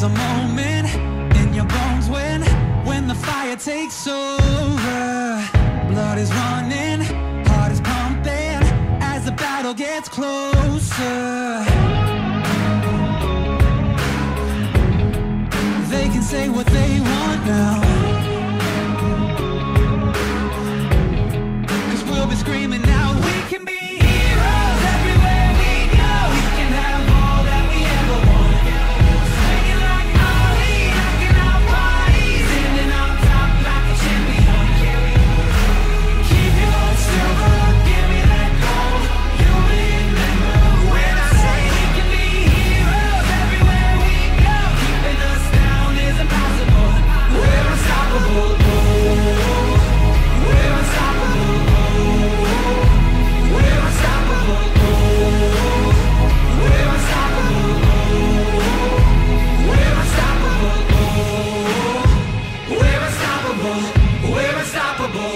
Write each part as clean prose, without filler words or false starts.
There's a moment in your bones when the fire takes over. Blood is running, heart is pumping as the battle gets closer. They can say what they want now, 'cause we'll be screaming now. We can be heroes everywhere we go. We can have all that we ever want. Swinging like Ali, knocking out bodies, ending on top like a champion. Keep your silver, give me that gold. You'll remember when I say we can be heroes everywhere we go. Keeping us down is impossible. We're unstoppable. We're unstoppable. We're unstoppable. We're unstoppable. We're unstoppable. We're unstoppable. We're unstoppable.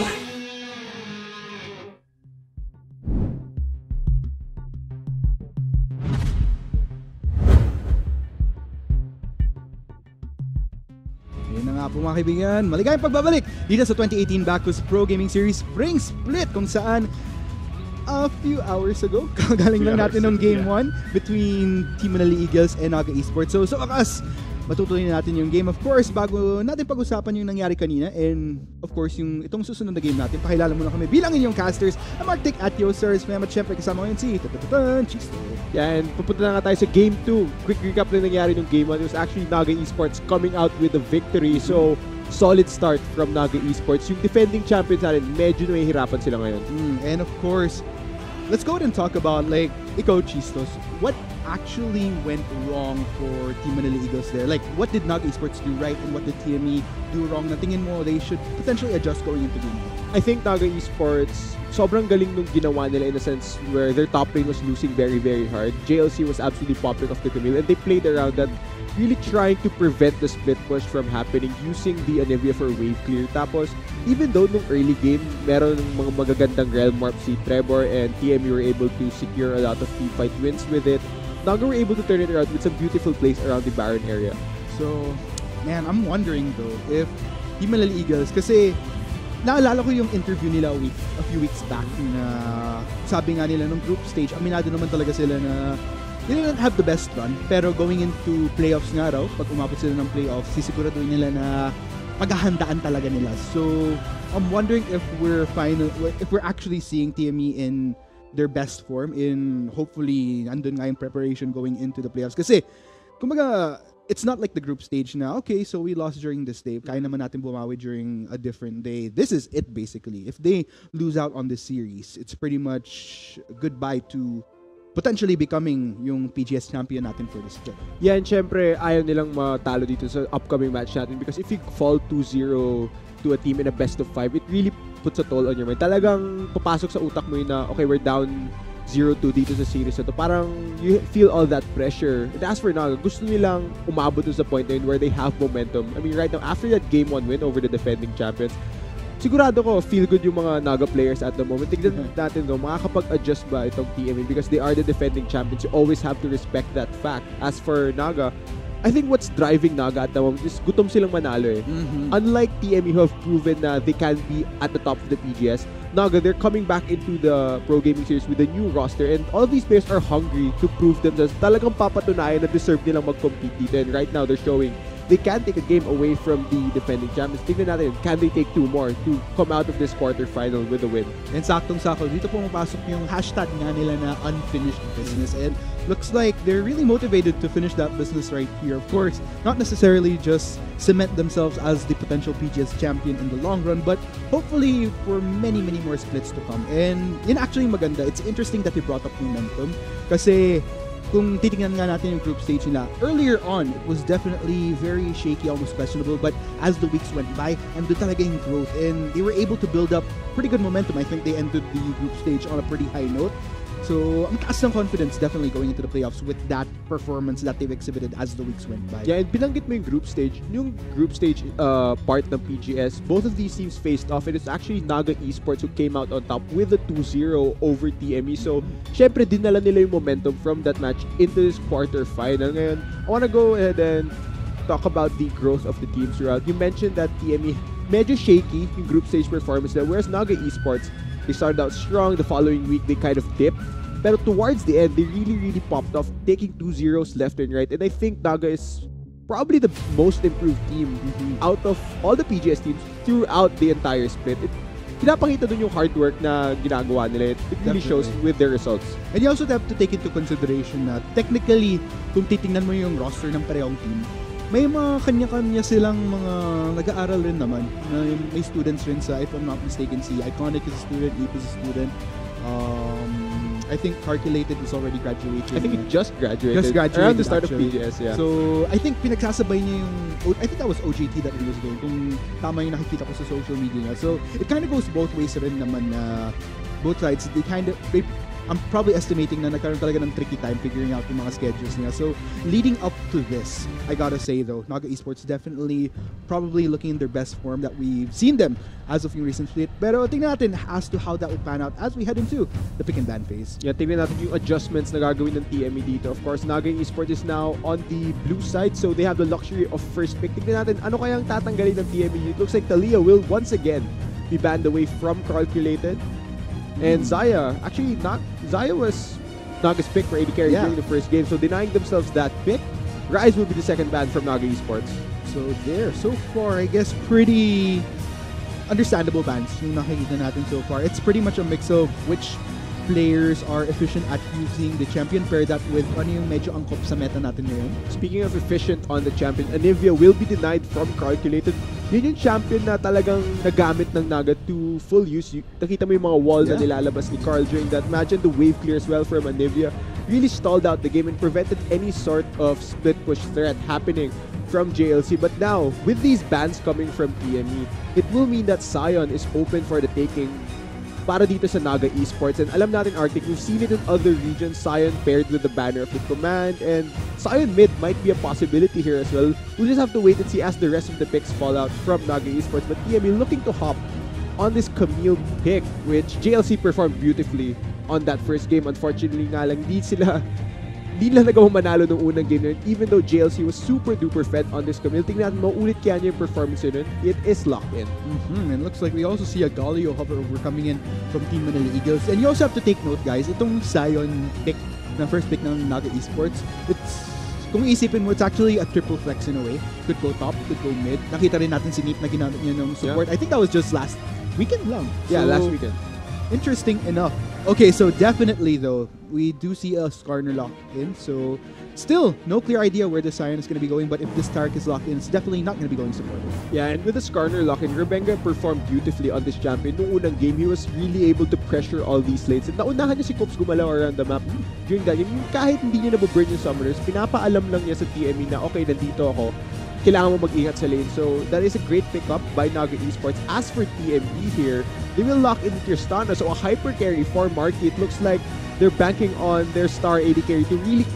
Yun na nga po mga kaibigan, maligayang pagbabalik dito sa 2018 Bacchus Pro Gaming Series Spring Split, kung saan a few hours ago, kagaling lang natin ng Game 1 between Team Manila Eagles and Naga Esports. So wakas, matutuloy na natin yung game. Of course, bago natin pag-usapan yung nangyari kanina, and of course, yung itong susunod na game natin, pakilala muna kami bilang inyong casters, ang Martic at Yosers, at syempre kasama ngayon si Chisto. Yeah, and pupunta na nga tayo sa Game 2. Quick recap na nangyari ng Game 1. It was actually Naga Esports coming out with a victory. So, solid start from Naga Esports. Yung defending champions natin, medyo nahihirapan sila ngayon. And of course, let's go ahead and talk about, like, ikaw, Chistos, what actually went wrong for Team Manila Eagles there? Like, what did Naga Esports do right and what did TME do wrong na tingin mo they should potentially adjust going into game 1? I think Naga Esports, sobrang galing nung ginawa nila in a sense where their top lane was losing very, very hard. JLC was absolutely popping off the Camille, and they played around that, really trying to prevent the split push from happening using the Anivia for wave clear. Tapos, even though nung early game, meron mga magagandang Realm Warp si Trevor and TME were able to secure a lot of teamfight wins with it, Naga were able to turn it around with some beautiful plays around the Baron area. So, man, I'm wondering though, if Team Manila Eagles, kasi naalala ko yung interview nila a few weeks back na sabi nga nila nung group stage, aminado naman talaga sila na they didn't have the best run, pero going into playoffs nga raw, pag umabot sila ng playoffs, sisiguraduhin nila na paghahandaan talaga nila. So, I'm wondering if we're actually seeing TME in their best form, in hopefully nandun nga yung preparation going into the playoffs. Kasi, kumbaga, it's not like the group stage na, okay, so we lost during this day, kaya naman natin bumawi during a different day. This is it basically. If they lose out on this series, it's pretty much goodbye to potentially becoming yung PGS champion natin for this split. Yeah, and syempre, ayaw nilang matalo dito sa upcoming match natin because if you fall 2-0 to a team in a best of 5, it really puts a toll on your mind. Talagang papasok sa utak mo yun na, okay, we're down 0-2 dito sa series na to. Parang you feel all that pressure. And as for Naga, gusto nilang umabot to sa point na yun where they have momentum. I mean, right now, after that Game 1 win over the defending champions, sigurado ko, feel good yung mga Naga players at the moment. Tignan natin kung makakapag-adjust ba itong TME because they are the defending champions. You always have to respect that fact. As for Naga, I think what's driving Naga at the moment is gutom silang manalo eh. Unlike TME who have proven na they can be at the top of the PGS, Naga, they're coming back into the Pro Gaming Series with a new roster and all of these players are hungry to prove themselves. Talagang papatunayan na deserve nilang mag-compete dito, and right now they're showing they can take a game away from the defending champions. Tignan natin, can they take 2 more to come out of this quarterfinal with a win? And saktong-sakto, dito pumapasok yung hashtag nga nila na unfinished business. And looks like they're really motivated to finish that business right here. Of course, not necessarily just cement themselves as the potential PGS champion in the long run, but hopefully for many, many more splits to come. And yun actually maganda. It's interesting that they brought up momentum kasi kung titingnan nga natin yung group stage nila, earlier on, it was definitely very shaky, almost questionable, but as the weeks went by, andun talaga yung growth, and they were able to build up pretty good momentum. I think they ended the group stage on a pretty high note. So, ang taas ng confidence definitely going into the playoffs with that performance that they've exhibited as the weeks went by. Yeah, and binanggit mo yung group stage part ng PGS, both of these teams faced off, and it's actually Naga Esports who came out on top with a 2-0 over TME. So, syempre, dinala nila yung momentum from that match into this quarterfinal. Ngayon, I wanna go ahead and talk about the growth of the teams throughout. You mentioned that TME medyo shaky yung group stage performance there, whereas Naga Esports, they started out strong. The following week, they kind of dipped. Pero towards the end, they really popped off, taking 2-0s left and right. And I think Naga is probably the most improved team out of all the PGS teams throughout the entire split. Pinapakita dun yung hard work na ginagawa nila. It really shows with their results. And you also have to take into consideration na technically, kung titingnan mo yung roster ng parehong team, may mga kanya-kanya silang mga nag-aaral rin naman. May students rin sa, if I'm not mistaken, si Iconic is a student, Eve is a student. I think Calculated is already graduated. I think it just graduated. Around the start of PGS, yeah. So, I think pinagsasabay niya yung, I think that was OJT that he was doing, kung tama yung nakikita ko sa social media niya. So, it kind of goes both ways rin naman na both sides, I'm probably estimating na nagkaroon talaga ng tricky time figuring out yung mga schedules niya. So, leading up to this, I gotta say though, Naga Esports definitely probably looking in their best form that we've seen them as of yung recent split. Pero tingnan natin as to how that will pan out as we head into the pick and ban phase. Yeah, tingnan natin yung adjustments na gagawin ng TME dito. Of course, Naga Esports is now on the blue side, so they have the luxury of first pick. Tingnan natin ano kayang tatanggalin ng TME. It looks like Talia will once again be banned away from Calculated. And Zaya, actually Zaya was Naga's pick for AD carry during the first game, so denying themselves that pick. Rise will be the second ban from Naga Esports. So there, so far, I guess pretty understandable bans yung nakikita natin so far. It's pretty much a mix of which players are efficient at using the champion, pair that with ano yung medyo angkop sa meta natin ngayon. Speaking of efficient on the champion, Anivia will be denied from Calculated. Yun yung champion na talagang nagamit ng Naga to full use. Nakita mo yung mga wall na nilalabas ni Carl during that match, and the wave clear as well from Anivia really stalled out the game and prevented any sort of split push threat happening from JLC. But now, with these bans coming from TME, it will mean that Sion is open for the taking para dito sa Naga Esports. And alam natin, Arctic, we've seen it in other regions, Sion paired with the banner of the command, and Sion mid might be a possibility here as well. We'll just have to wait and see as the rest of the picks fall out from Naga Esports. But TME looking to hop on this Camille pick, which JLC performed beautifully on that first game. Unfortunately nga lang, hindi nila nagawang manalo nung unang game na yun, even though JLC was super duper fed on this Camille. Tingnan natin, mauulit kaya niya yung performance yun. It is locked in. And it looks like we also see a Galio hover over coming in from Team Manila Eagles. And you also have to take note, guys, itong Sion pick, na first pick ng Naga Esports, kung isipin mo, it's actually a triple flex in a way. Could go top, could go mid. Nakita rin natin si Neep na ginamit niya ng support. I think that was just last weekend lang. Yeah, last weekend. Interesting enough. Okay, so definitely though, we do see a Skarner locked in. So still, no clear idea where the Sion is going to be going, but if this Tarek is locked in, it's definitely not going to be going support. Yeah, and with the Skarner lock-in, Rebenga performed beautifully on this champion. Noong unang game, he was really able to pressure all these lanes. And naunahan niya si Kops gumalaw around the map during that game. Kahit hindi niya nababurn yung summoners, pinapaalam lang niya sa TME na, okay, nandito ako. Kailangan mo mag-ingat sa lane. So that is a great pickup by Naga Esports. As for TME here, they will lock in Tristana. So a hyper carry for Marky. It looks like they're banking on their star AD carry to really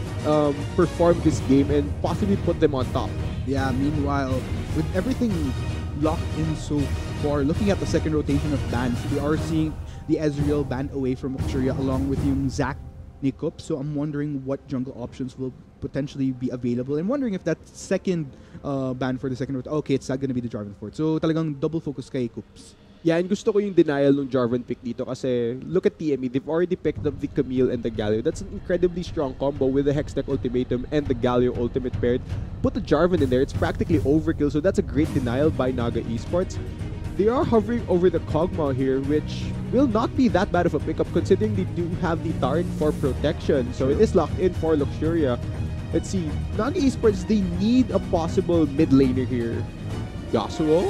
perform this game and possibly put them on top. Yeah, meanwhile, with everything locked in so far, looking at the second rotation of bans, we are seeing the Ezreal banned away from Luxuria along with yung Zac Nikup. So I'm wondering what jungle options will potentially be available. I'm wondering if that second ban for the second rotation, okay, it's not gonna be the Jarvan Fort. So talagang double focus kay Kups. Yeah, and gusto ko yung denial ng Jarvan pick dito kasi look at TME, they've already picked up the Camille and the Galio. That's an incredibly strong combo with the Hextech Ultimatum and the Galio Ultimate paired. Put the Jarvan in there, it's practically overkill, so that's a great denial by Naga Esports. They are hovering over the Kog'Maw here, which will not be that bad of a pickup considering they do have the Tauren for protection. So it is locked in for Luxuria. Let's see, Naga Esports, they need a possible mid laner here. Yasuo?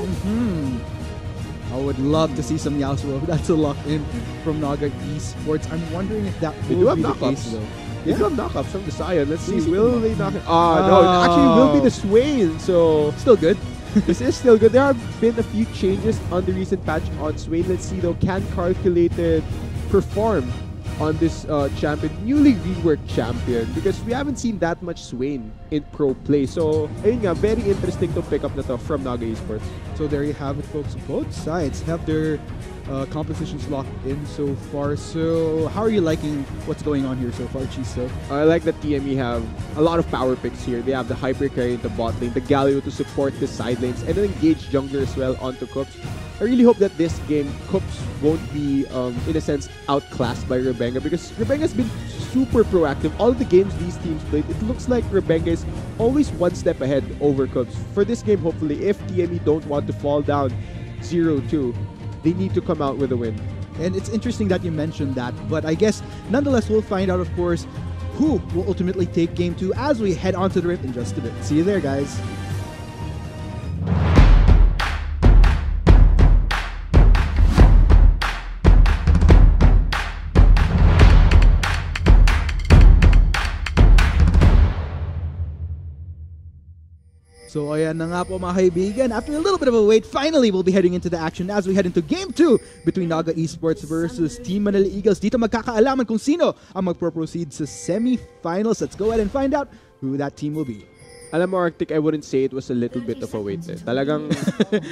I would love to see some Yasuo. That's a lock-in from Naga Esports. I'm wondering if that will be the case, though. They do have knockups from the Sion. Let's see, will they knock it? No, it actually will be the Swain, so still good. This is still good. There have been a few changes on the recent patch on Swain. Let's see though, can Calculated perform on this newly reworked champion? Because we haven't seen that much Swain in pro play. So, ayun nga, very interesting to pick up na to from Naga Esports. So there you have it, folks. Both sides have their compositions locked in so far. So how are you liking what's going on here so far, Chiso? I like that TME have a lot of power picks here. They have the Hyper Carry in the bot lane, the Galio to support the side lanes, and an engaged jungler as well onto Kups. I really hope that this game, Kups won't be, in a sense, outclassed by Rebenga, because Rebenga's been super proactive. All the games these teams played, it looks like Rebenga is always one step ahead over Kups. For this game, hopefully, if TME don't want to fall down 0-2, they need to come out with a win. And it's interesting that you mentioned that, but I guess nonetheless we'll find out, of course, who will ultimately take Game 2 as we head onto the Rift in just a bit. See you there, guys. So ayan na nga po mga kaibigan. After a little bit of a wait, finally we'll be heading into the action as we head into Game 2 between Naga Esports versus Team Manila Eagles. Dito magkakaalaman kung sino ang magpro-proceed sa semi-finals. Let's go ahead and find out who that team will be. Alam mo, Arctic, I wouldn't say it was a little bit of a wait. Talagang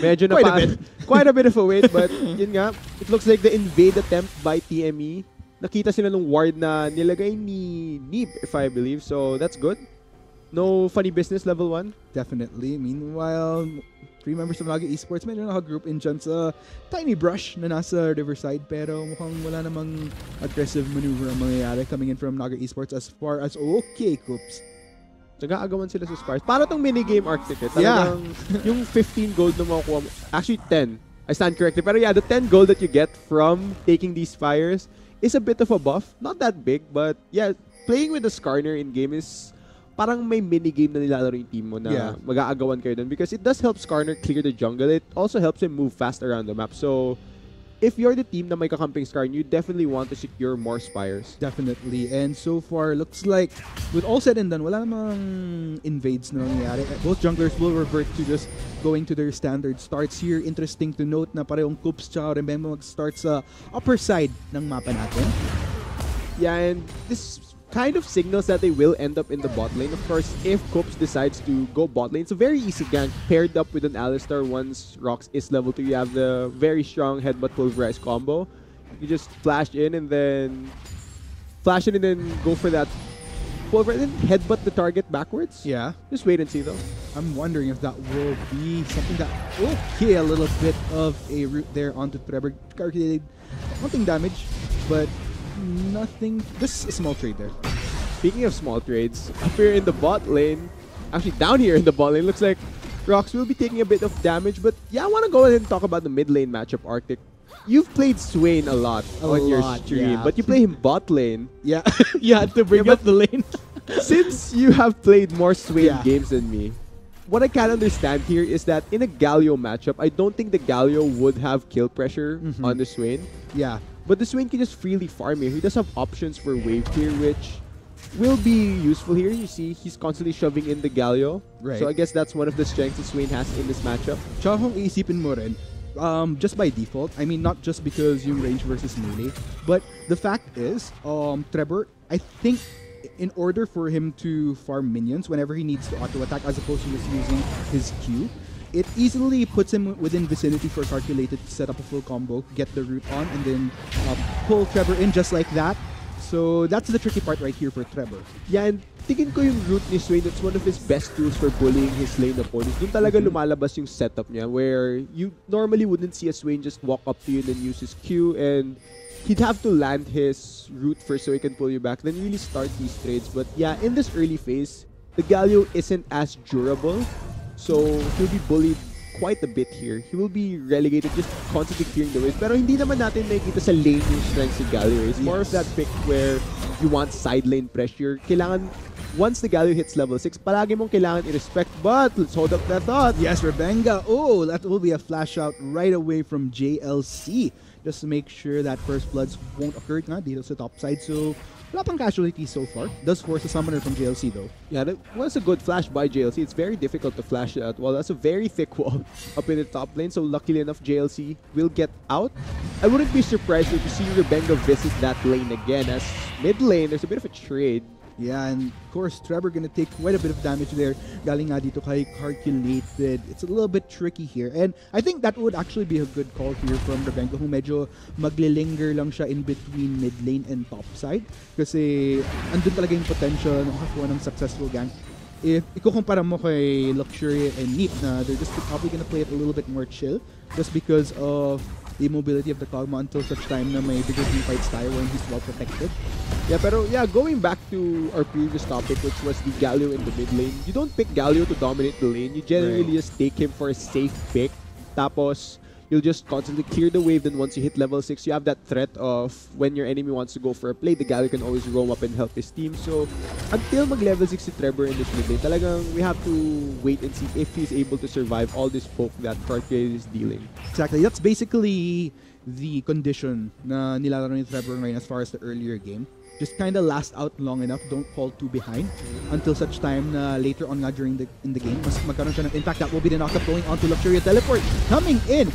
medyo na Quite a bit. quite a bit of a wait, but yun nga, it looks like the invade attempt by TME. Nakita sila nung ward na nilagay ni Neeb, if I believe. So that's good. No funny business level 1. Definitely. Meanwhile, 3 members of Naga Esports medyo naka-group in dyan sa Tiny Brush na nasa Riverside, pero mukhang wala namang aggressive maneuver ang mangyayari coming in from Naga Esports as far as okay, Coops. Nag-aagawan sila sa Spars. Para tong minigame, Arctic. Yeah. Talagang yung 15 gold na makukuha mo. Actually, 10. I stand corrected. Pero yeah, the 10 gold that you get from taking these fires is a bit of a buff. Not that big, but yeah, playing with the Skarner in game is parang may mini-game na nilalaro yung team mo na mag-aagawan kayo dun, because it does help Skarner clear the jungle. It also helps him move fast around the map. So, if you're the team na may kakamping Skarner, you definitely want to secure more Spires. Definitely. And so far, looks like with all said and done, wala namang invades na nangyayari. Both junglers will revert to just going to their standard starts here. Interesting to note na parehong Coops tsaka Remember mag-start sa upper side ng mapa natin. Yeah, and this kind of signals that they will end up in the bot lane. Of course, if Coops decides to go bot lane, it's a very easy gank paired up with an Alistar. Once Rox is level 2, you have the very strong headbutt pulverize combo. You just flash in and then go for that pulverize and headbutt the target backwards. Yeah. Just wait and see though. I'm wondering if that will be something that okay, a little bit of a route there onto Trevor. Calculated nothing damage, but nothing. This is a small trade there. Speaking of small trades, up here in the bot lane, actually down here in the bot lane, looks like Rox will be taking a bit of damage. But yeah, I want to go ahead and talk about the mid lane matchup, Arctic. You've played Swain a lot on your stream, yeah. but you play him bot lane. Yeah, you had to bring up the lane. Since you have played more Swain Yeah. games than me, what I can understand here is that in a Galio matchup, I don't think the Galio would have kill pressure on the Swain. Yeah. But the Swain can just freely farm here. He does have options for wave clear, which will be useful here. You see, he's constantly shoving in the Galio. Right. So I guess that's one of the strengths that Swain has in this matchup. Tsaka kung iisipin mo rin, just by default, I mean, not just because yung range versus melee, but the fact is, Trevor, I think in order for him to farm minions whenever he needs to auto-attack as opposed to just using his Q, it easily puts him within vicinity for Calculated to set up a full combo, get the root on, and then pull Trevor in just like that. So that's the tricky part right here for Trevor. Yeah, and tingin ko yung root ni Swain, that's one of his best tools for bullying his lane opponents. Doon talaga lumalabas yung setup niya, where you normally wouldn't see a Swain just walk up to you and then use his Q, and he'd have to land his root first so he can pull you back, then really start these trades. But yeah, in this early phase, the Galio isn't as durable, so he'll be bullied quite a bit here. He will be relegated just constantly clearing the waves. Pero hindi naman natin nakikita sa lane yung strength si Galio. It's more of that pick where you want side lane pressure. Kailangan, once the Galio hits level 6, palagi mong kailangan i-respect. But let's hold up that thought. Yes, Rebenga. Oh, that will be a flash out right away from JLC. Just to make sure that first bloods won't occur nga dito sa top side. So, wala pang casualties so far. Does force a summoner from JLC though. Yeah, that was a good flash by JLC. It's very difficult to flash that wall. That's a very thick wall up in the top lane. So luckily enough, JLC will get out. I wouldn't be surprised if you see Rebenga visit that lane again. As mid lane, there's a bit of a trade. Yeah, and of course, Trevor gonna take quite a bit of damage there. Galing nga dito kay Calculated. It's a little bit tricky here. And I think that would actually be a good call here from Rebenga, who medyo maglilinger lang siya in between mid lane and top side. Kasi andun talaga yung potential na makakuha ng successful gank. If ikukumpara mo kay Luxury and Neep na they're just probably gonna play it a little bit more chill just because of the mobility of the Kog'Maw until such time na may bigger team fights tayo when he's well protected. Yeah, pero yeah, going back to our previous topic, which was the Galio in the mid lane, you don't pick Galio to dominate the lane. You generally just take him for a safe pick. Tapos, you'll just constantly clear the wave. Then once you hit level 6, you have that threat of when your enemy wants to go for a play, the Galio can always roam up and help his team. So, until mag-level 6 si Trevor in this mid lane, talagang we have to wait and see if he's able to survive all this poke that Cartier is dealing. Exactly. That's basically the condition na nilalaro ni Trevor ngayon as far as the earlier game. Just kind of last out long enough, don't fall too behind until such time na later on nga during in the game, mas magkaroon siya ng, in fact, that will be the knockup going on to Luxuria Teleport coming in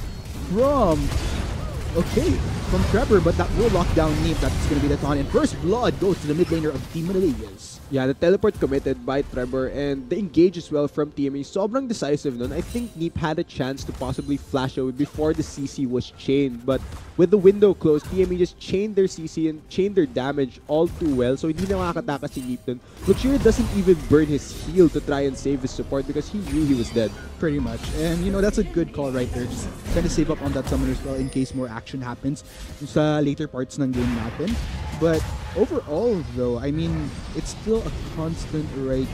from Trevor, but that will lock down Neep. That's going to be the taunt, and first blood goes to the mid laner of Team Maniligas. Yeah, the teleport committed by Trevor and the engage as well from TME. Sobrang decisive nun. I think Neep had a chance to possibly flash away before the CC was chained, but with the window closed, TME just chained their CC and chained their damage all too well, so hindi na makakataka si Neep dun. Luxuria doesn't even burn his heal to try and save his support because he knew he was dead. Pretty much. And, you know, that's a good call right there. Just kind of save up on that summoner spell in case more action happens sa later parts ng game natin. But overall, though, I mean, it's still a constant right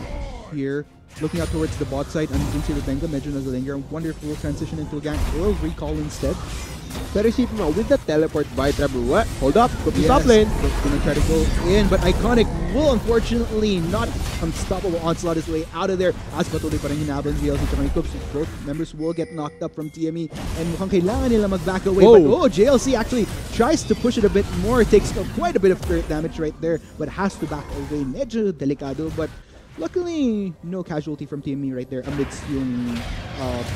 here. Looking out towards the bot side, and you can see Rebenga medyo nagalinger. Wonderful transition into a gank or recall instead. Pero isipin mo, with the teleport by Trevor, what? Hold up, go to top lane. Gonna try to go in, but Iconic will unfortunately not unstoppable onslaught his way out of there. As patuloy pa rin hinabang JLC at mga Coops. Both members will get knocked up from TME, and mukhang kailangan nila mag-back away. Whoa. But JLC actually tries to push it a bit more. Takes quite a bit of crit damage right there, but has to back away. Medyo delikado, but luckily, no casualty from TME right there amidst yung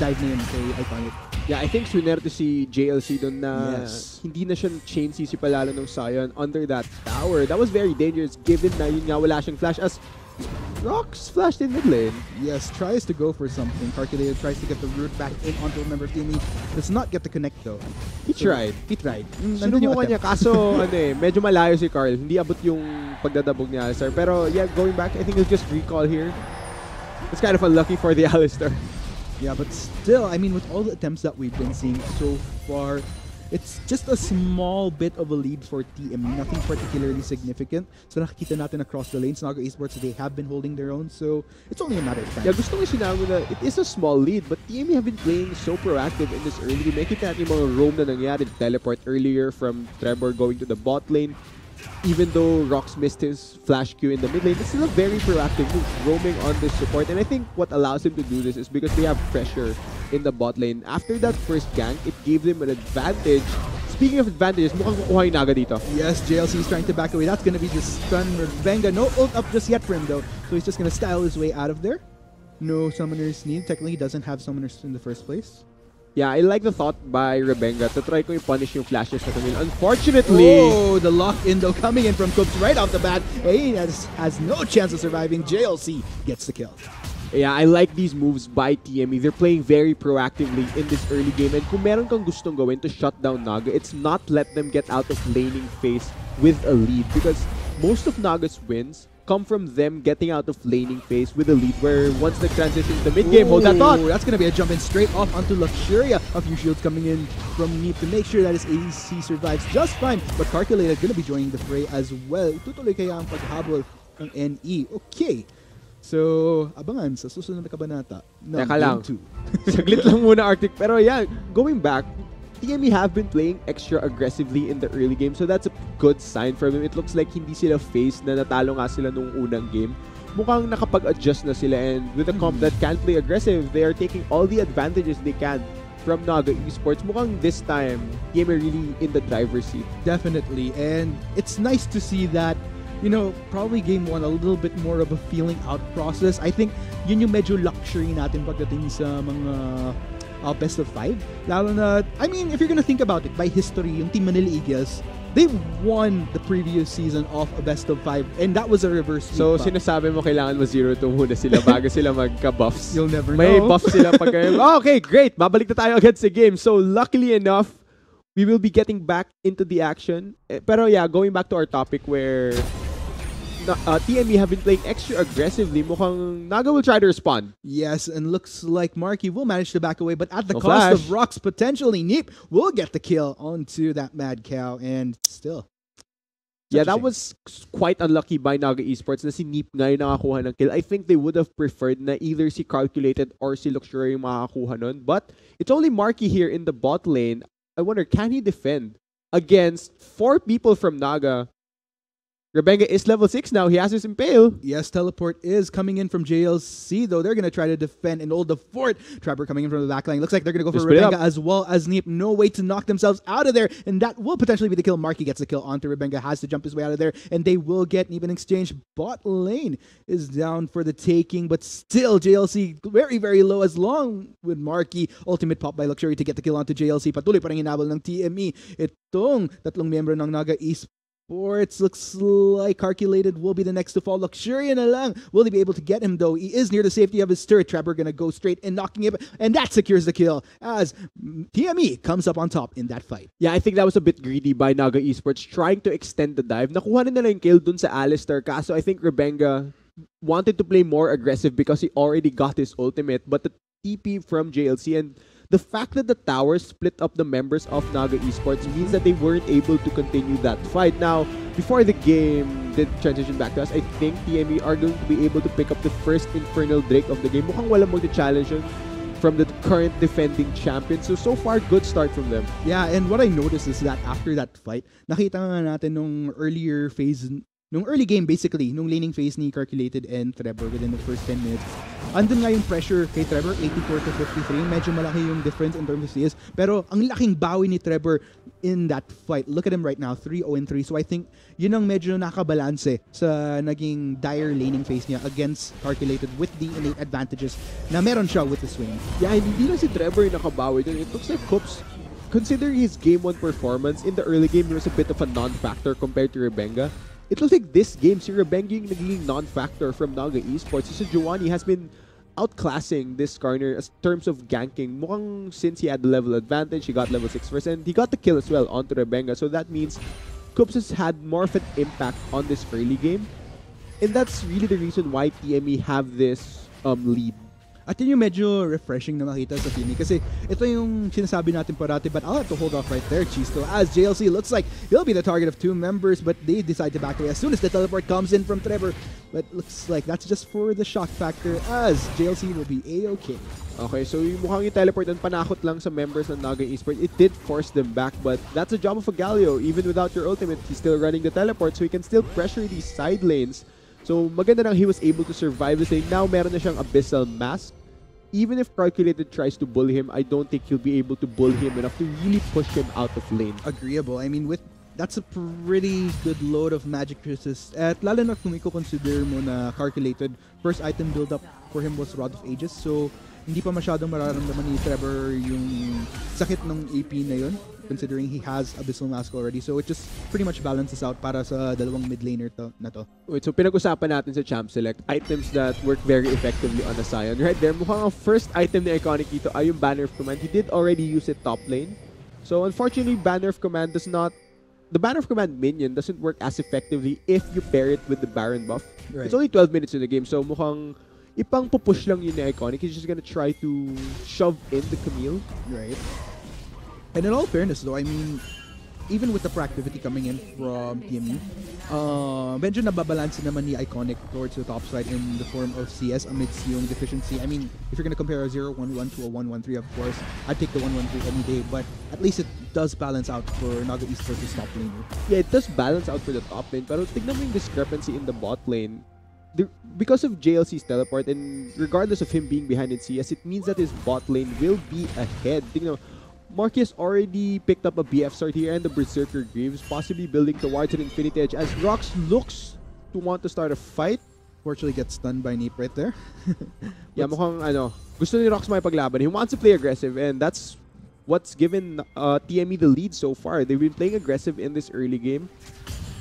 dive na yun kay Iconic. Yeah, I think swinerte si JLC doon na Yes. hindi na siya chain CC palalo ng Sion under that tower. That was very dangerous given na yun nga wala siyang flash as Rox flashed in mid lane. Yes, tries to go for something. Calculated tries to get the root back in onto a member of TME. Does not get the connect though. He tried. He tried. Nandun yung Sinubukan niya attempt. kaso medyo malayo si Carl. Hindi abot yung pagdadabog ni Alistar. Pero yeah, going back, I think he'll just recall here. It's kind of unlucky for the Alistar. Yeah, but still, I mean, with all the attempts that we've been seeing so far, it's just a small bit of a lead for TME. Nothing particularly significant. So nakikita natin across the lanes, Naga Esports, they have been holding their own. So it's only a matter of time. Yeah, gusto ko sinabi na it is a small lead, but TME have been playing so proactive in this early game. Nakita natin yung mga roam na nangyari. Teleport earlier from Trevor going to the bot lane. Even though Rox missed his flash Q in the mid lane, it's still a very proactive move, roaming on this support. And I think what allows him to do this is because they have pressure in the bot lane. After that first gank, it gave them an advantage. Speaking of advantages, mukhang kukuha yung Naga dito. Yes, JLC is trying to back away. That's going to be the stun. Rebenga, no ult up just yet for him though. So he's just going to style his way out of there. No summoners need. Technically, he doesn't have summoners in the first place. Yeah, I like the thought by Rebenga to try ko i-punish yung flashes na tumil. Unfortunately, Oh, the lock-in though coming in from Coops right off the bat. He has no chance of surviving. JLC gets the kill. yeah, I like these moves by TME. They're playing very proactively in this early game. And kung meron kang gustong gawin to shut down Naga, it's not let them get out of laning phase with a lead. Because most of Naga's wins come from them getting out of laning phase with a lead, where once the transition to the mid game, hold that thought. That's going to be a jump in straight off onto Luxuria. A few shields coming in from Neep to make sure that his ADC survives just fine. But Calculated going to be joining the fray as well. Tutuloy kaya ang paghabol ng NE. Okay. So, abangan sa susunod na kabanata. Teka lang. Saglit lang muna, Arctic. Pero yeah, going back, TME have been playing extra aggressively in the early game, so that's a good sign for them. It looks like hindi sila face na natalo nga sila nung unang game. Mukhang nakapag-adjust na sila, and with a comp that can play aggressive, they are taking all the advantages they can from Naga Esports. Mukhang this time, TME really in the driver's seat. Definitely. And it's nice to see that, you know, probably game 1 a little bit more of a feeling out process. I think yun yung medyo luxury natin pagdating sa mga best of 5. Lalo na, I mean, if you're gonna think about it, by history, yung Team Manila Eagles, They won the previous season off a best of 5, and that was a reverse sweep. So, pa. sinasabi mo kailangan mo 0-2 muna sila bago sila magka-buffs. You'll never May know. buff sila pag okay, great. Mabalik na tayo agad sa game. So, luckily enough, we will be getting back into the action. Pero yeah, going back to our topic where TME have been playing extra aggressively, mukhang Naga will try to respond. Yes, and looks like Marky will manage to back away, but at the No cost flash. of Rox potentially. Neep will get the kill onto that Mad Cow, and still. Yeah, Such a that shame. was quite unlucky by Naga Esports na si Neep nga yung nakakuha ng kill. I think they would have preferred na either si Calculated or si Luxury yung makakakuha nun. But it's only Marky here in the bot lane. I wonder, can he defend against 4 people from Naga? Rebenga is level 6 now. He has his Impale. Yes, teleport is coming in from JLC, though they're going to try to defend and hold the fort. Trapper coming in from the backline. Looks like they're going to go for Split Rebenga up. as well as Neep. No way to knock themselves out of there, and that will potentially be the kill. Marky gets the kill onto Rebenga, has to jump his way out of there, and they will get Neep in exchange. Bot lane is down for the taking, but still JLC very, very low as long with Marky. Ultimate pop by Luxury to get the kill onto JLC. Patuloy pa rin hinabol ng TME. Itong tatlong miyembro ng Naga Esports. Looks like Calculated will be the next to fall. Luxurian na lang. Will he be able to get him, though? He is near the safety of his turret. Trapper gonna go straight and knocking him, and that secures the kill as TME comes up on top in that fight. Yeah, I think that was a bit greedy by Naga Esports trying to extend the dive. Nakuha na nila yung kill dun sa Alistair. Kaso I think Rebenga wanted to play more aggressive because he already got his ultimate. But the TP from JLC and the fact that the towers split up the members of Naga Esports means that they weren't able to continue that fight. Now, before the game did transition back to us, I think TME are going to be able to pick up the first Infernal Drake of the game. Mukhang walang magta-challenge yun from the current defending champion. So far, good start from them. Yeah, and what I noticed is that after that fight, nakita nga natin nung earlier phase, nung early game basically, nung laning phase ni Calculated and Trevor within the first 10 minutes, andun nga yung pressure kay Trevor, 84 to 53. Medyo malaki yung difference in terms of CS. Pero ang laking bawi ni Trevor in that fight. Look at him right now, 3-0-3. So I think yun ang medyo nakabalanse sa naging dire laning phase niya against Calculated with the innate advantages na meron siya with the swing. Yeah, hindi lang si Trevor yung nakabawi dun. It looks like Coops, considering his game 1 performance, in the early game, he was a bit of a non-factor compared to Rebenga. It looks like this game, si Rebenga yung naging non-factor from Naga Esports. Si Giovanni has been outclassing this corner in terms of ganking. Mukhang since he had the level advantage, he got level 6 first, and he got the kill as well onto Rebenga. So that means Coops has had more of an impact on this early game. And that's really the reason why TME have this lead. At yun yung medyo refreshing na makita sa team kasi ito yung sinasabi natin parati, but I'll have to hold off right there, Chisto, as JLC looks like he'll be the target of 2 members, but they decide to back away as soon as the teleport comes in from Trevor. But looks like that's just for the shock factor as JLC will be A-okay. Okay, so yung mukhang yung teleport ang panakot lang sa members ng Naga Esports. It did force them back, but that's the job of a Galio. Even without your ultimate, he's still running the teleport, so he can still pressure these side lanes. So maganda lang he was able to survive this lane. Now meron na siyang Abyssal Mask. Even if Calculated tries to bully him, I don't think he'll be able to bully him enough to really push him out of lane. Agreeable. I mean, that's a pretty good load of magic resist. At lalo na kung i-consider mo na Calculated, first item build up for him was Rod of Ages. So, hindi pa masyadong mararamdaman ni Trevor yung sakit ng AP na yun, considering he has Abyssal Mask already. So, it just pretty much balances out para sa dalawang mid laner na to. Wait, so pinag-usapan natin sa Champ Select, items that work very effectively on a Sion. Right there, mukhang ang first item ni Iconic dito ay yung Banner of Command. He did already use it top lane. So, unfortunately, Banner of Command does not... The Banner of Command minion doesn't work as effectively if you pair it with the Baron buff. Right. It's only 12 minutes in the game, so mukhang ipang pupush lang yun ni Iconic. He's just gonna try to shove in the Camille. Right. And in all fairness though, I mean, even with the proactivity coming in from TME, medyo nababalance naman ni Iconic towards the top side in the form of CS amidst yung deficiency. I mean, if you're gonna compare a 0-1-1 to a 1-1-3, of course, I'd take the 1-1-3 any day, but at least it does balance out for Naga Esports' top laner. Yeah, it does balance out for the top lane, pero tignan mo yung discrepancy in the bot lane. Because of JLC's teleport, and regardless of him being behind in CS, it means that his bot lane will be ahead. Tignan mo, Marquez already picked up a BF sword here and the Berserker Greaves, possibly building towards an Infinity Edge as Rox looks to want to start a fight. Fortunately gets stunned by Nape right there. Yeah, mukhang gusto ni Rox makipaglaban. He wants to play aggressive, and that's what's given TME the lead so far. They've been playing aggressive in this early game.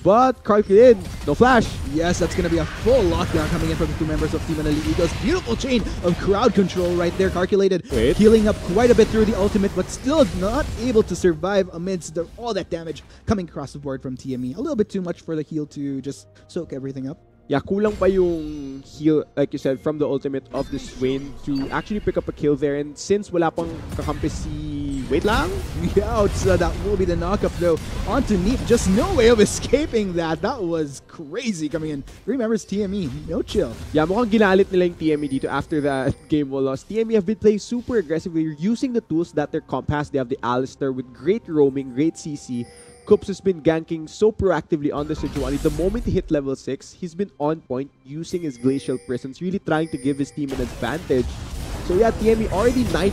But calculated, no flash. Yes, that's going to be a full lockdown coming in from the two members of Team Manila Eagles. Beautiful chain of crowd control right there. Calculated, Wait. healing up quite a bit through the ultimate, but still not able to survive amidst all that damage coming across the board from TME. A little bit too much for the heal to just soak everything up. Yeah, kulang pa yung heal, like you said, from the ultimate of the Swain to actually pick up a kill there. And since wala pang kakampi si... Wait lang? Yeah, that will be the knockup though onto Neep. Just no way of escaping that. That was crazy coming in. Remembers TME, no chill. Yeah, mukhang ginalit nila yung TME dito after that game was lost. TME have been playing super aggressively, using the tools that their comp has. They have the Alistar with great roaming, great CC. Kups has been ganking so proactively on the Sejuani. The moment he hit level 6, he's been on point using his Glacial Prisons, really trying to give his team an advantage. So yeah, TME already 9-2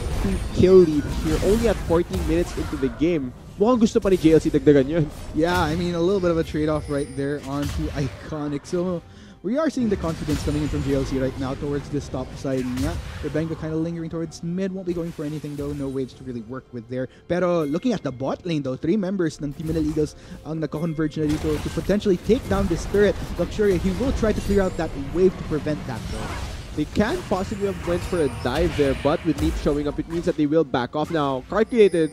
kill lead here, only at 14 minutes into the game. Mukhang gusto pa ni JLC dagdagan yun. Yeah, I mean, a little bit of a trade-off right there onto Iconic. So we are seeing the confidence coming in from JLC right now towards this top side. Yeah, Rebenga kind of lingering towards mid. Won't be going for anything though. No waves to really work with there. Pero looking at the bot lane though, 3 members ng Team Manila Eagles ang nagko-converge na dito to potentially take down this turret. Luxuria, he will try to clear out that wave to prevent that though. They can possibly have went for a dive there, but with Neep showing up, it means that they will back off now. Calculated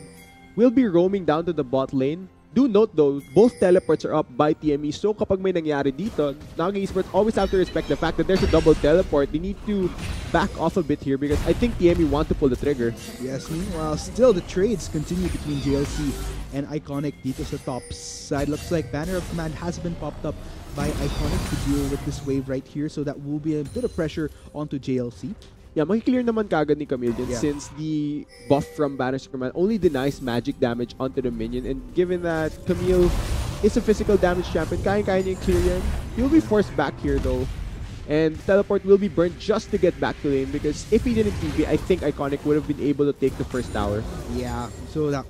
will be roaming down to the bot lane. Do note though, both teleports are up by TME, so kapag may nangyari dito, Naga Esports always have to respect the fact that there's a double teleport. They need to back off a bit here because I think TME want to pull the trigger. Yes, meanwhile, still the trades continue between JLC and Iconic dito sa top side. Looks like Banner of Command has been popped up by Iconic to deal with this wave right here, so that will be a bit of pressure onto JLC. Yeah, makiklear naman kagad ni Camille din since the buff from Banner's Command only denies magic damage onto the minion, and given that Camille is a physical damage champion, kaya-kaya niya clear yan. He'll be forced back here though, and teleport will be burned just to get back to lane because if he didn't TP, I think Iconic would have been able to take the first tower. Yeah, so that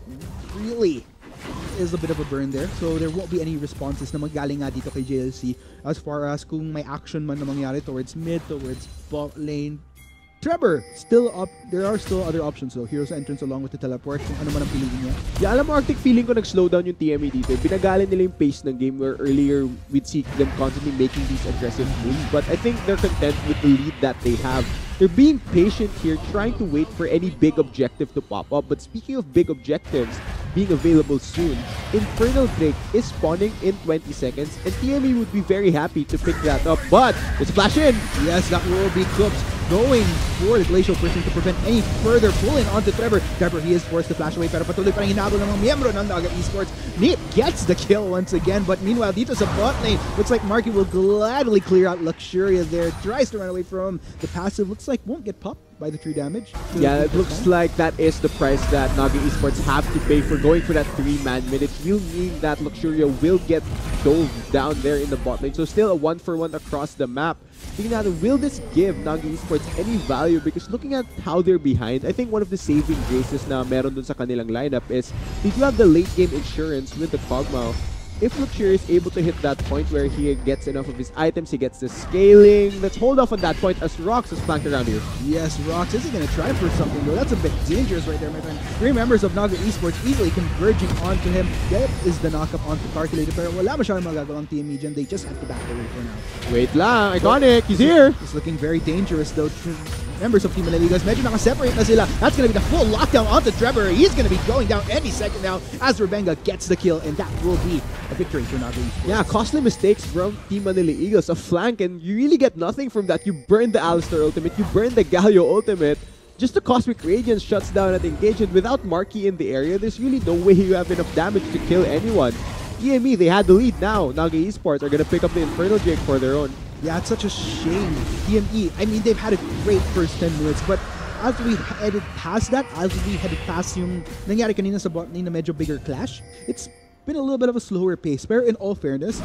really is a bit of a burn there. So there won't be any responses na magaling nga dito kay JLC as far as kung may action man na mangyari towards mid, towards bot lane. Trevor, still up. There are still other options though. Hero's Entrance along with the teleport. Kung ano man ang piliin niya. Yeah, alam mo, Arctic, feeling ko nag-slow down yung TME dito. Binagalan nila yung pace ng game where earlier we'd see them constantly making these aggressive moves. But I think they're content with the lead that they have. They're being patient here, trying to wait for any big objective to pop up. But speaking of big objectives being available soon, Infernal Drake is spawning in 20 seconds, and TME would be very happy to pick that up. But it's flash in! Yes, that will be Cooks going for the Glacial Prison to prevent any further pulling onto Trevor. Trevor, he is forced to flash away, pero patuloy pa rin hinabol ng mga miyembro ng Naga Esports. Neep gets the kill once again, but meanwhile, dito sa bot lane, looks like Marky will gladly clear out Luxuria there. Tries to run away from the passive. Looks like won't get popped by the true damage. Yeah, it looks like that is the price that Naga Esports have to pay for going for that 3-man mid. It will mean that Luxuria will get dove down there in the bot lane. So still a 1-for-1 across the map. Thinking natin, will this give Naga Esports any value? Because looking at how they're behind, I think one of the saving graces na meron dun sa kanilang lineup is they do have the late game insurance with the Kog'Maw. If Luxuria is able to hit that point where he gets enough of his items, he gets the scaling. Let's hold off on that point as Rox is flanked around here. Yes, Rox is he going to try for something though? That's a bit dangerous right there, my friend. 3 members of Naga Esports easily converging onto him. That is the knockup onto Calculator. Pero wala masyadong magagawang TME dyan. They just have to back away for now. Wait lang, Iconic, he's here! It's looking very dangerous though. Members of Team Manila Eagles, medyo nakaseparate na sila. That's going to be the full lockdown onto Trevor. He's going to be going down any second now as Rebenga gets the kill, and that will be a victory for Naga Esports. Yeah, costly mistakes from Team Manila Eagles. A flank, and you really get nothing from that. You burn the Alistar ultimate, you burn the Galio ultimate. Just the Cosmic Radiance shuts down at engage, and without Marky in the area, there's really no way you have enough damage to kill anyone. TME, they had the lead now. Naga Esports are going to pick up the Infernal Drake for their own. Yeah, it's such a shame. TME, I mean, they've had a great first 10 minutes, but as we headed past that, as we headed past yung nangyari kanina sa bot lane na medyo bigger clash, it's been a little bit of a slower pace. But in all fairness,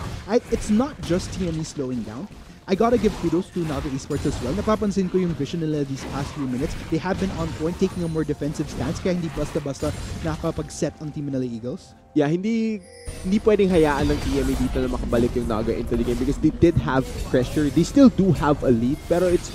it's not just TME slowing down. I gotta give kudos to Naga Esports as well. Napapansin ko yung vision nila these past few minutes. They have been on point, taking a more defensive stance, kaya hindi basta-basta nakapag-set ang Team Manila Eagles. Yeah, hindi pwedeng hayaan ng TME dito na makabalik yung Naga into the game because they did have pressure. They still do have a lead, pero it's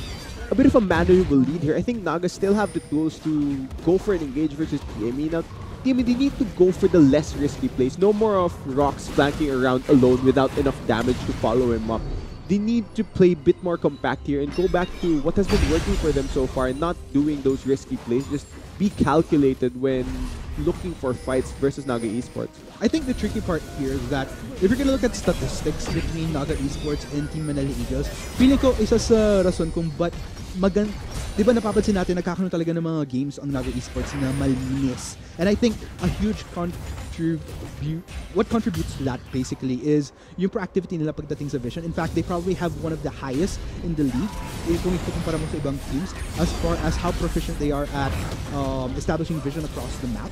a bit of a maneuverable lead here. I think Naga still have the tools to go for an engage versus TME. Now, TME, they need to go for the less risky plays. No more of Rocks flanking around alone without enough damage to follow him up. They need to play a bit more compact here and go back to what has been working for them so far, not doing those risky plays. Just be calculated when looking for fights versus Naga Esports. I think the tricky part here is that if you're gonna look at statistics between Naga Esports and Team Manila Eagles, feeling ko isa sa rason kung ba't di ba napapansin natin nagkakaroon talaga ng mga games ang Naga Esports na malinis. And I think a huge what contributes to that basically is yung proactivity nila pagdating sa vision. In fact, they probably have one of the highest in the league kung ikukumpara mo sa ibang teams as far as how proficient they are at establishing vision across the map.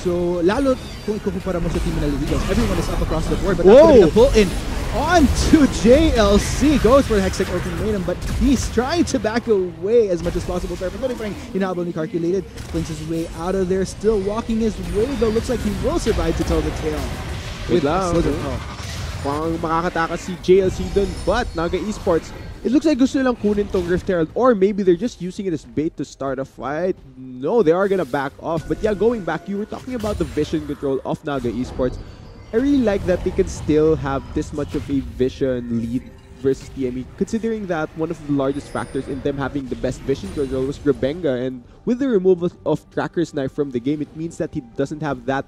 So, lalo kung ikukumpara mo sa Team Manila Eagles, everyone is up across the board, but that's gonna be a pull-in onto JLC. Goes for the Hextech Ultimatum, but he's trying to back away as much as possible. Pero patuloy pa rin hinabol ni Calculated. Flings his way out of there, still walking his way, though looks like he will survive to tell the tale. Wait lang. Parang makakatakas si JLC dun, but Naga Esports, it looks like gusto nilang kunin tong Rift Herald, or maybe they're just using it as bait to start a fight. No, they are gonna back off. But yeah, going back, you were talking about the vision control of Naga Esports. I really like that they can still have this much of a vision lead versus TME, considering that one of the largest factors in them having the best vision control was Rebenga, and with the removal of Tracker's Knife from the game, it means that he doesn't have that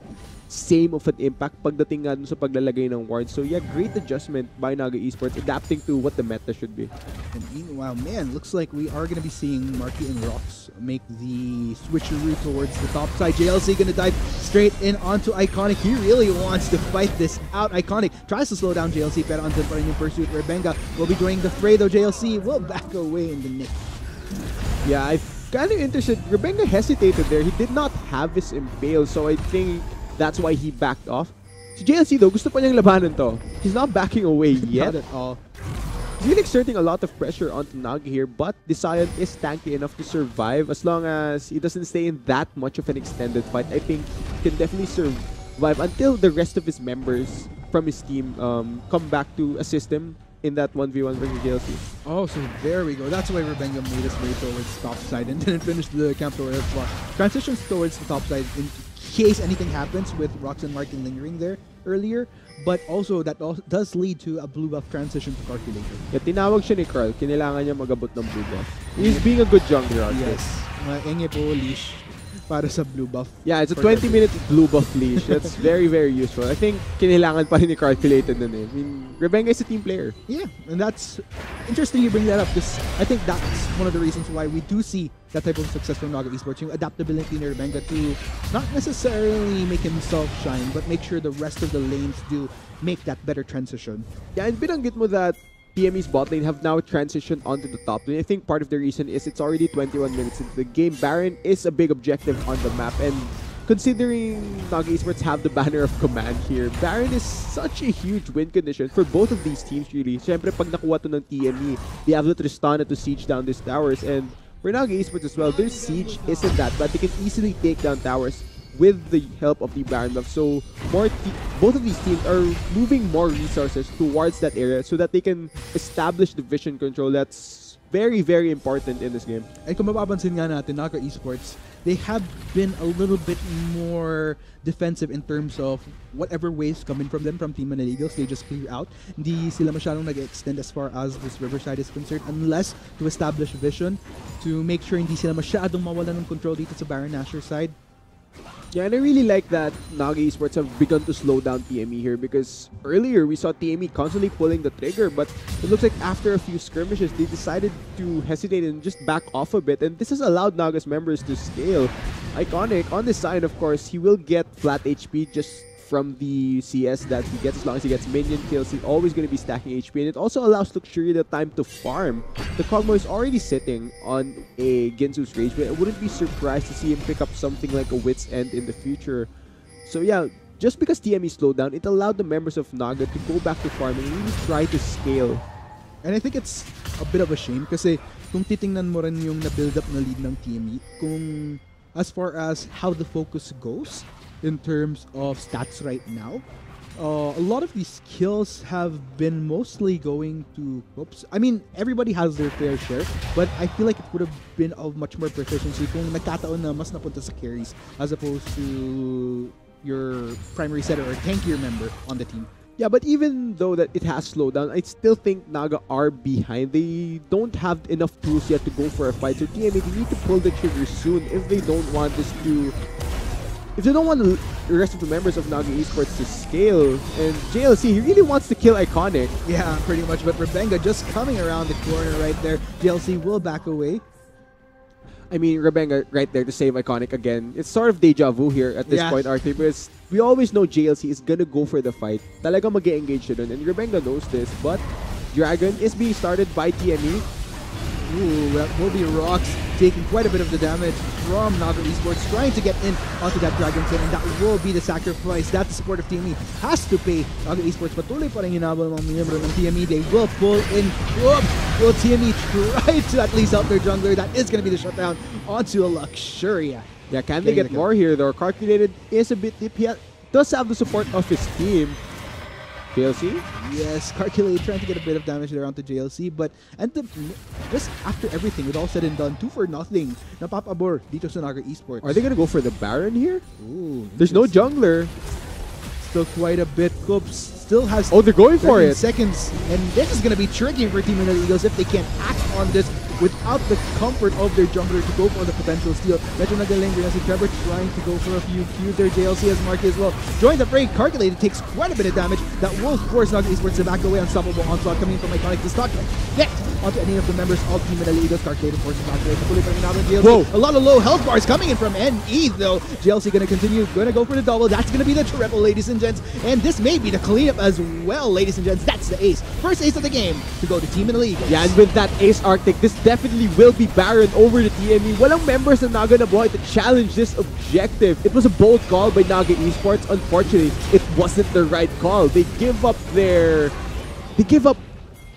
same of an impact pagdating nga dun sa paglalagay ng ward. So yeah, great adjustment by Naga Esports, adapting to what the meta should be. And meanwhile, man, looks like we are going to be seeing Marky and Rocks make the switcheroo towards the top side. JLC going to dive straight in onto Iconic. He really wants to fight this out. Iconic tries to slow down JLC, pero andun pa rin yung pursuit. Rebenga will be joining the fray, though JLC will back away in the nick. Yeah, I'm kind of interested. Rebenga hesitated there. He did not have his impale, so I think that's why he backed off. Si JLC though, gusto pa niyang labanan to. He's not backing away yet. Not at all. He's really exerting a lot of pressure onto Naga here, but Decion is tanky enough to survive as long as he doesn't stay in that much of an extended fight. I think he can definitely survive until the rest of his members from his team come back to assist him in that 1v1 versus JLC. Oh, so there we go. That's why Rebenga made his way towards top side and didn't finish the camp towards transitions towards the top side in case anything happens with Rocks and Martin lingering there earlier. But also, that does lead to a blue buff transition to Calculator. Yeah, tinawag siya ni Carl. Kinailangan niya magabot ng blue buff. He's being a good jungler. Yes. Maenge po leash para sa blue buff. Yeah, it's a 20-minute blue buff leash. That's very, very useful. I think kinailangan pa rin ni Calculated nun eh. I mean, Rebenga is a team player. Yeah, and that's interesting you bring that up because I think that's one of the reasons why we do see that type of success from Naga Esports, yung adaptability ni Rebenga to not necessarily make himself shine, but make sure the rest of the lanes do make that better transition. Yeah, and binanggit mo that TME's bot lane have now transitioned onto the top lane. I think part of the reason is it's already 21 minutes into the game. Baron is a big objective on the map, and considering Naga Esports have the banner of command here, Baron is such a huge win condition for both of these teams really. Siyempre, pag nakuha to ng TME, they have the Tristana to siege down these towers, and for Naga Esports as well, their siege isn't that bad. They can easily take down towers with the help of the Baron buff. So both of these teams are moving more resources towards that area so that they can establish the vision control that's very, very important in this game. And kung mapapansin nga natin, Naga Esports, they have been a little bit more defensive in terms of whatever waves coming from them from Team Manila Eagles, they just clear out. Hindi sila masyadong nag-extend as far as this Riverside is concerned unless to establish vision to make sure hindi sila masyadong mawalan ng control dito sa Baron Nashor side. Yeah, and I really like that Naga Esports have begun to slow down TME here because earlier we saw TME constantly pulling the trigger, but it looks like after a few skirmishes, they decided to hesitate and just back off a bit, and this has allowed Naga's members to scale. Iconic, on this side, of course, he will get flat HP just from the CS that he gets. As long as he gets minion kills, he's always going to be stacking HP, and it also allows Luxury the time to farm. The Kog'Maw is already sitting on a Ginsu's Rage, but I wouldn't be surprised to see him pick up something like a Wit's End in the future. So yeah, just because TME slowed down, it allowed the members of Naga to go back to farming and really try to scale. And I think it's a bit of a shame kasi kung titingnan mo rin yung na-build up na lead ng TME, kung as far as how the focus goes in terms of stats right now, a lot of these kills have been mostly going to Oops. I mean, everybody has their fair share, but I feel like it would have been of much more proficiency kung nagkataon na mas napunta sa carries as opposed to your primary setter or tankier member on the team. Yeah, but even though that it has slowed down, I still think Naga are behind. They don't have enough tools yet to go for a fight. So TME, they need to pull the trigger soon if they don't want this to... If they don't want the rest of the members of Naga Esports to scale. And JLC, he really wants to kill Iconic. Yeah, pretty much. But Rebenga just coming around the corner right there. JLC will back away. I mean, Rebenga right there to save Iconic again. It's sort of deja vu here at this point, Arthur, because we always know JLC is gonna go for the fight. Talaga mag-engage siya dun, and Rebenga knows this, but Dragon is being started by TME. Ooh, that will be Rocks taking quite a bit of the damage from Naga Esports, trying to get in onto that Dragon Pin, and that will be the sacrifice that the support of TME has to pay. Naga Esports patuloy pa rin hinabol ng mga miyembro ng TME. They will pull in. Will TME try to at least help their jungler? That is going to be the shutdown onto a Luxuria. Yeah, can they get more here though? Calculated is a bit deep. He does have the support of his team. JLC? Yes, Calculate trying to get a bit of damage there onto JLC, but just after everything, with all said and done, 2 for nothing. Napapabor dito sa Naga Esports. Are they gonna go for the Baron here? Ooh, there's no jungler. Still quite a bit. Coops still has they're going for it. seconds, and this is gonna be tricky for Team Manila Eagles if they can't act on this without the comfort of their jungler to go for the potential steal. Medyo nagalinger na si Trevor trying to go for a few Qs there. JLC has marked as well. Join the fray. Calculated takes quite a bit of damage. That will force Naga Esports to back away. Unstoppable onslaught coming from Iconic to stop get onto any of the members of Team Manila Eagles. Calculated forces back away. Whoa. A lot of low health bars coming in from NE though. JLC gonna continue. Gonna go for the double. That's gonna be the triple, ladies and gents. And this may be the cleanup as well, ladies and gents. That's the ace. First ace of the game to go to Team Manila Eagles. Yeah, and with that ace Arctic, this definitely will be Baron over the TME. Walang members ng Naga na buhay to challenge this objective. It was a bold call by Naga Esports. Unfortunately, it wasn't the right call. They give up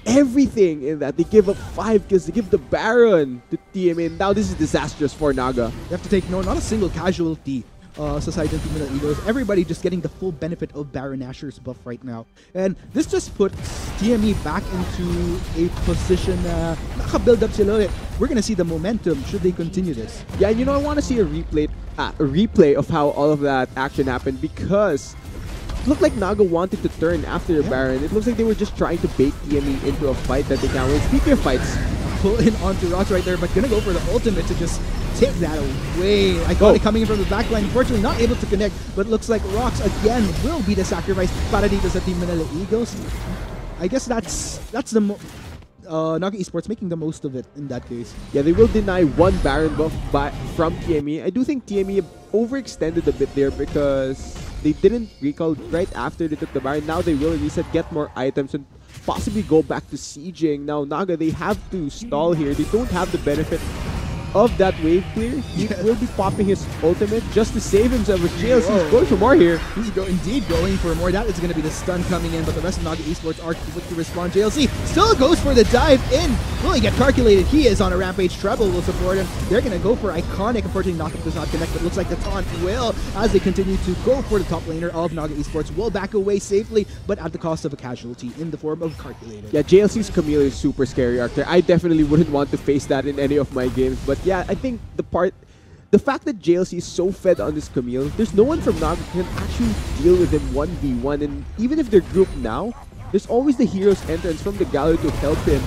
everything in that. They give up 5 kills. They give the Baron to TME. Now this is disastrous for Naga. You have to take note, not a single casualty sa side ng Team Manila Eagles. Everybody just getting the full benefit of Baron Asher's buff right now. And this just puts TME back into a position na naka-build up sila ulit. We're gonna see the momentum should they continue this. Yeah, and you know, I want to see a replay of how all of that action happened, because it looked like Naga wanted to turn after the Baron. It looks like they were just trying to bait TME into a fight that they can't win. Speaking of fights, pull in onto Rocks right there, but gonna go for the ultimate to just take that away. Iconic coming in from the backline, unfortunately not able to connect, but looks like Rocks again will be the sacrifice para dito sa Team Manila Eagles. I guess that's the Naga Esports making the most of it in that case. Yeah, they will deny 1 Baron buff from TME. I do think TME overextended a bit there because they didn't recall right after they took the Baron. Now they will reset, get more items, and possibly go back to sieging. Now Naga, they have to stall here. They don't have the benefit of that wave clear. He will be popping his ultimate just to save himself with JLC. He's going for more here. He's indeed going for more. That is going to be the stun coming in, but the rest of Naga Esports are quick to respond. JLC still goes for the dive in. Will he get calculated? He is on a rampage. Treble will support him. They're going to go for Iconic. Unfortunately, Knockup does not connect, but looks like the taunt will, as they continue to go for the top laner of Naga Esports, will back away safely, but at the cost of a casualty in the form of calculated. Yeah, JLC's Camille is super scary, Arthur. I definitely wouldn't want to face that in any of my games, but yeah, I think the fact that JLC is so fed on this Camille, there's no one from Naga who can actually deal with him 1v1, and even if they're grouped now, there's always the hero's entrance from the gallery to help him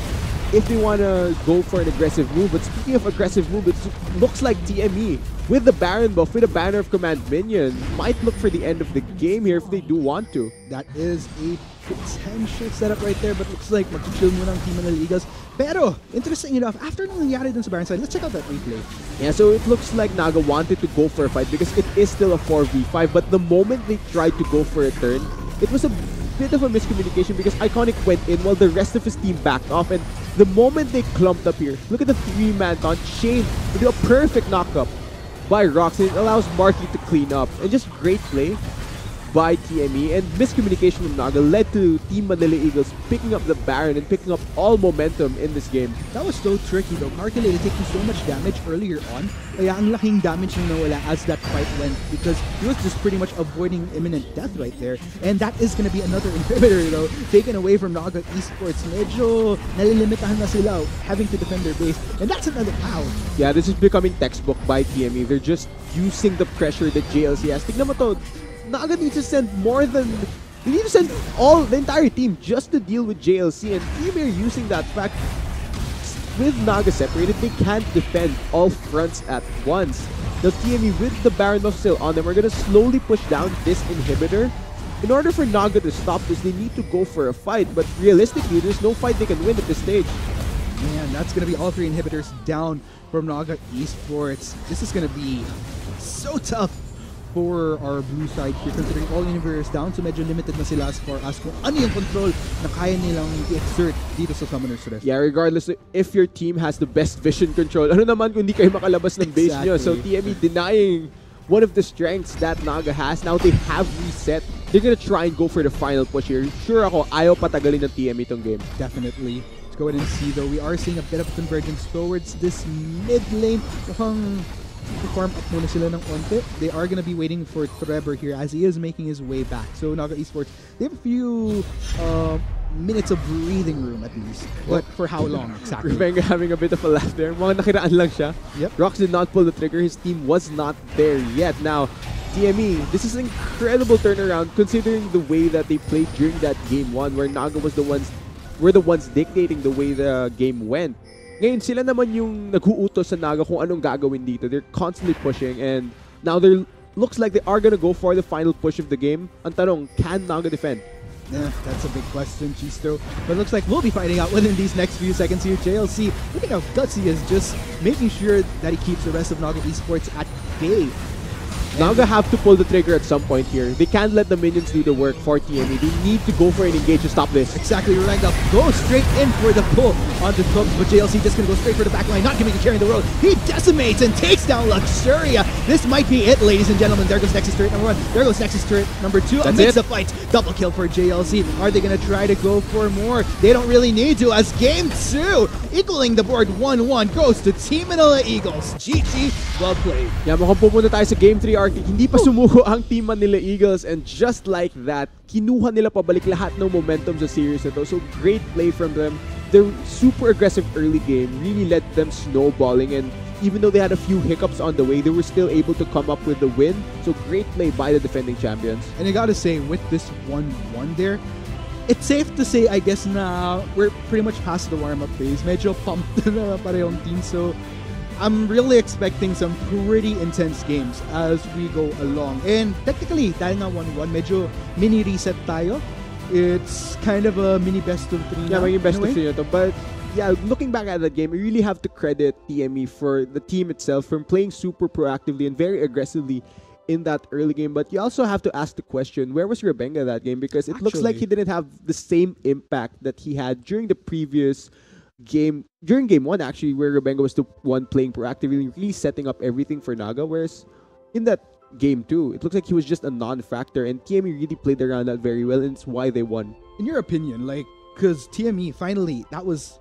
if they want to go for an aggressive move. But speaking of aggressive move, it looks like TME with the Baron buff, with a Banner of Command minion, might look for the end of the game here if they do want to. That is a potential setup right there, but looks like mag-chill muna ang Team Manila Eagles. Pero, interesting enough, after nangyari dun sa Baron side, let's check out that replay. Yeah, so it looks like Naga wanted to go for a fight because it is still a 4v5, but the moment they tried to go for a turn, it was a bit of a miscommunication because Iconic went in while the rest of his team backed off, and the moment they clumped up here, look at the 3-man taunt. Shane to do a perfect knockup by Rox, and it allows Marky to clean up, and just great play by TME, and miscommunication from Naga led to Team Manila Eagles picking up the Baron and picking up all momentum in this game. That was so tricky though. Karkilele taking so much damage earlier on. Kaya ang laking damage na nawala as that fight went because he was just pretty much avoiding imminent death right there. And that is going to be another inhibitor though, taken away from Naga Esports. Medyo nalilimitahan na sila having to defend their base. And that's another power. Yeah, this is becoming textbook by TME. They're just using the pressure that JLC has. Tignan mo to, Naga needs to send more than... They need to send the entire team just to deal with JLC, and TME are using that fact. With Naga separated, they can't defend all fronts at once. The TME with the Baron buff still on them are going to slowly push down this inhibitor. In order for Naga to stop this, they need to go for a fight, but realistically, there's no fight they can win at this stage. Man, that's going to be all three inhibitors down from Naga Esports. This is going to be so tough for our blue side here, considering all inhibitors down, so medyo limited na sila as far as kung ano yung control na kaya nilang i-exert dito sa Summoner's Rift. Yeah, regardless if your team has the best vision control, ano naman kung hindi kayo makalabas ng base nyo. So TME denying one of the strengths that Naga has. Now they have reset. They're gonna try and go for the final push here. Sure ako, ayaw patagalin ng TME itong game. Definitely. Let's go ahead and see though. We are seeing a bit of convergence towards this mid lane. Mukhang farm up muna sila ng onte. They are gonna be waiting for Trevor here as he is making his way back. So Naga Esports, they have a few minutes of breathing room at least. But for how long exactly? Revenga having a bit of a laugh there. Mga nakiraan lang siya. Yep. Rox did not pull the trigger. His team was not there yet. Now, TME, this is an incredible turnaround considering the way that they played during that game 1 where Naga was the ones dictating the way the game went. Ngayon, sila naman yung naghuutos sa Naga kung anong gagawin dito. They're constantly pushing, and now looks like they are gonna go for the final push of the game. Ang tanong, can Naga defend? Yeah, that's a big question, Chisto. But it looks like we'll be finding out within these next few seconds here. JLC, look at how gutsy is just making sure that he keeps the rest of Naga Esports at bay. Naga have to pull the trigger at some point here. They can't let the minions do the work for TME. They need to go for an engage to stop this. Exactly, Rangda goes straight in for the pull on the hook, but JLC just gonna go straight for the back line, not giving a care in the world. He decimates and takes down Luxuria. This might be it, ladies and gentlemen. There goes Nexus turret number 1. There goes Nexus turret number 2. Amidst the fight, double kill for JLC. Are they gonna try to go for more? They don't really need to, as game 2, equaling the board 1-1, goes to Team Manila Eagles. GG, well played. Yeah, mukhang pumunta tayo sa game 3 Arctic. Hindi pa sumuko ang Team Manila Eagles, and just like that, kinuha nila pabalik lahat ng momentum sa series na to. So great play from them. Their super aggressive early game really led them snowballing, and even though they had a few hiccups on the way, they were still able to come up with the win. So great play by the defending champions. And I gotta say, with this 1-1 there, it's safe to say, I guess, na we're pretty much past the warm-up phase. Medyo pumped na parehong team. So I'm really expecting some pretty intense games as we go along. And technically, dahil nga 1-1, medyo mini reset tayo. It's kind of a mini best of 3. Yeah, maging best of 3 na to. But yeah, looking back at that game, we really have to credit TME for the team itself from playing super proactively and very aggressively in that early game. But you also have to ask the question, where was Rebenga that game? Because it looks like he didn't have the same impact that he had during the previous game, during game 1 actually, where Rebenga was the one playing proactively, really setting up everything for Naga, whereas in that game 2, it looks like he was just a non-factor, and TME really played around that very well, and it's why they won. In your opinion, like, because TME, finally, that was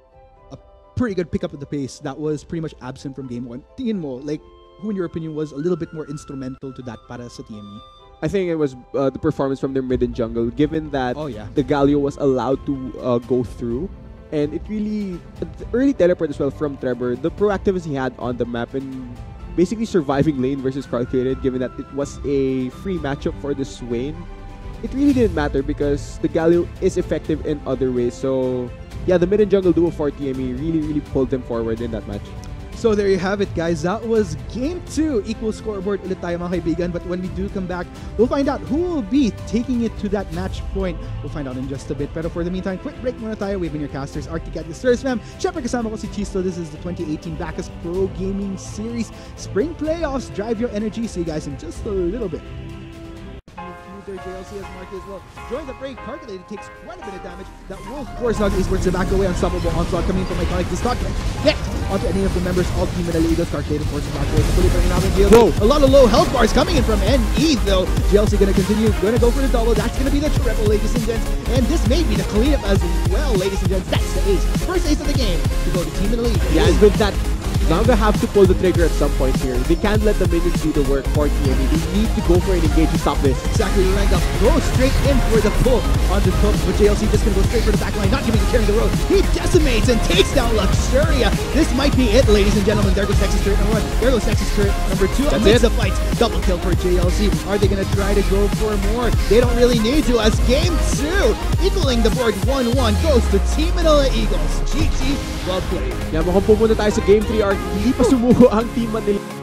a pretty good pickup of the pace that was pretty much absent from game 1. Tingin mo, like, who in your opinion was a little bit more instrumental to that para sa TME? I think it was the performance from their mid and jungle, given that the Galio was allowed to go through. And it really, early teleport as well from Trevor, the proactivity he had on the map and basically surviving lane versus calculated, given that it was a free matchup for the Swain. It really didn't matter because the Galio is effective in other ways. So yeah, the mid and jungle duo for TME really pulled them forward in that match. So there you have it, guys. That was game 2. Equal scoreboard ulit tayo, mga kaibigan. But when we do come back, we'll find out who will be taking it to that match point. We'll find out in just a bit. But for the meantime, quick break muna tayo. We've been your casters, Arctic at the Stars fam. Siyempre kasama ko si Chisto. This is the 2018 Bacchus Pro Gaming Series Spring Playoffs. Drive your energy. See you guys in just a little bit. move there. JLC has marked as well. Joins the fray. Calculated takes quite a bit of damage. That will force Nog Esports to back away. Unstoppable onslaught coming in from Iconic. Does not connect onto any of the members of Team Manila Eagles. Calculated forces back away. Fully bringing out in JLC. Whoa. A lot of low health bars coming in from NE though. JLC gonna continue. Gonna go for the double. That's gonna be the triple, ladies and gents. And this may be the cleanup as well, ladies and gents. That's the ace. First ace of the game to go to Team Manila Eagles. Yeah, and with that, Naga have to pull the trigger at some point here. They can't let the minions do the work for TME. They need to go for an engage to stop this. Exactly, Renga goes straight in for the pull on the hook, but JLC just gonna go straight for the back line, not giving the carrying the road. He decimates and takes down Luxuria. This might be it, ladies and gentlemen. There goes Nexus turret number 1. There goes Nexus turret number 2. That's Amidst it. the fight, double kill for JLC. Are they gonna try to go for more? They don't really need to, as game 2, equaling the board 1-1, goes to Team Manila Eagles. GG, well played. Yeah, mukhang pumunta tayo sa Game 3 arc. Hindi pa sumuko ang Team Manila.